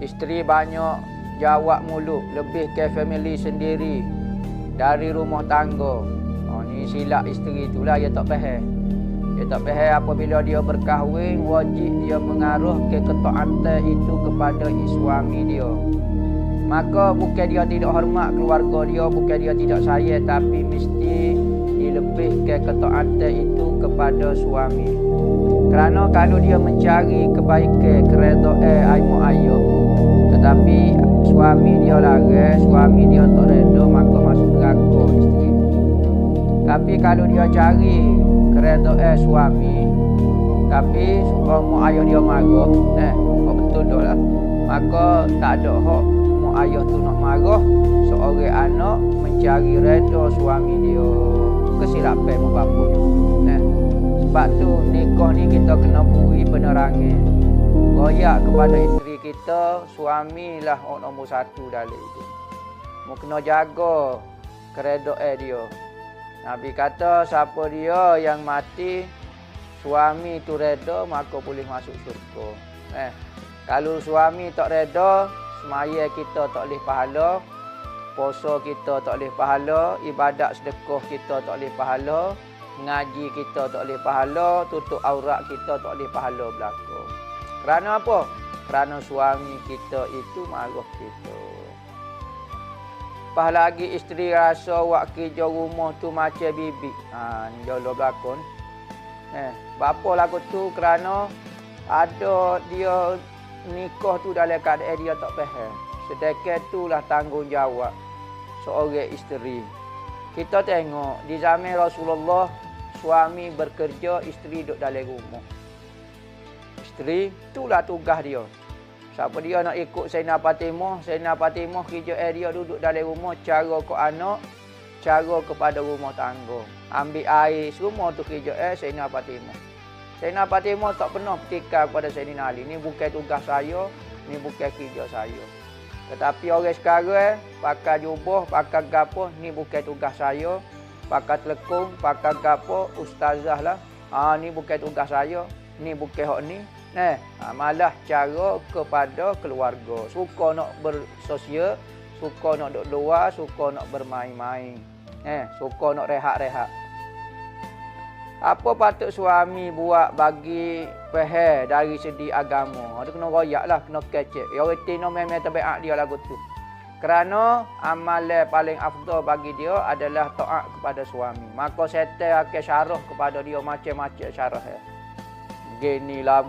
Isteri banyak jawab mulu, lebih ke family sendiri dari rumah tangga. Ni silap isteri itulah dia tak faham. Dia tak faham apabila dia berkahwin, wajib dia mengaruh ke ketaatan itu kepada suami dia. Maka bukan dia tidak hormat keluarga dia, bukan dia tidak sayang, tapi mesti dilebihkan ketaatan itu kepada suami. Kerana kalau dia mencari kebaikan, keredaan ibu ayah, tetapi suami dia larang, suami dia tak reda, maka masuk neraka isteri. Tapi kalau dia cari keredaan suami, tapi mak ayah dia marah, betul dah lah. Maka tak ada hak mak ayah tu nak marah seorang anak mencari reda suami dia. Kesilapan mak bapak tu. Sebab tu nikah ni kita kena beri penerangan. Royak kepada isteri kita, suamilah orang nombor satu dalam itu. Mu kena jaga keredaan dia. Nabi kata siapa dia yang mati suami tu reda, maka boleh masuk syurga. Kalau suami tak reda, semaya kita tak boleh pahala, puasa kita tak boleh pahala, ibadat sedekah kita tak boleh pahala, ngaji kita tak boleh pahala, tutup aurat kita tak boleh pahala belaka. Kerana apa? Kerana suami kita itu marah kita. Pas lagi isteri rasa wak kerja rumah tu macam bibi. Ni jauh berlakon. Bapa lagu tu kerana ada dia nikah tu dalam keadaan dia tak faham. Sedekah itulah tanggungjawab seorang isteri. Kita tengok di zaman Rasulullah, suami bekerja, isteri duduk dalam rumah. Isteri itulah tugas dia. Siapa dia nak ikut Sayyidina Fatimah kerja dia duduk dalam rumah, cara ke anak, cara kepada rumah tangga. Ambil air, semua tu kerja Sayyidina Fatimah. Sayyidina Fatimah tak pernah petikai kepada Sayyidina Ali. Ni bukan tugas saya, ni bukan kerja saya. Tetapi orang sekarang pakai jubah, pakai gapo, ni bukan tugas saya. Pakai telekung, pakai gapo, ustazah lah. Ni bukan tugas saya, ni bukan hak ni. Malah cara kepada keluarga. Suka nak bersosial, suka nak duduk luar, suka nak bermain-main. Suka nak rehat-rehat. Apa patut suami buat bagi faham dari segi agama? Dia kena royak lah, kena kecek. Ya reti no memang tabiat dia lagu tu. Kerana amalan paling afdal bagi dia adalah taat kepada suami. Maka setan akan syarah kepada dia macam-macam syarah. Beginilah.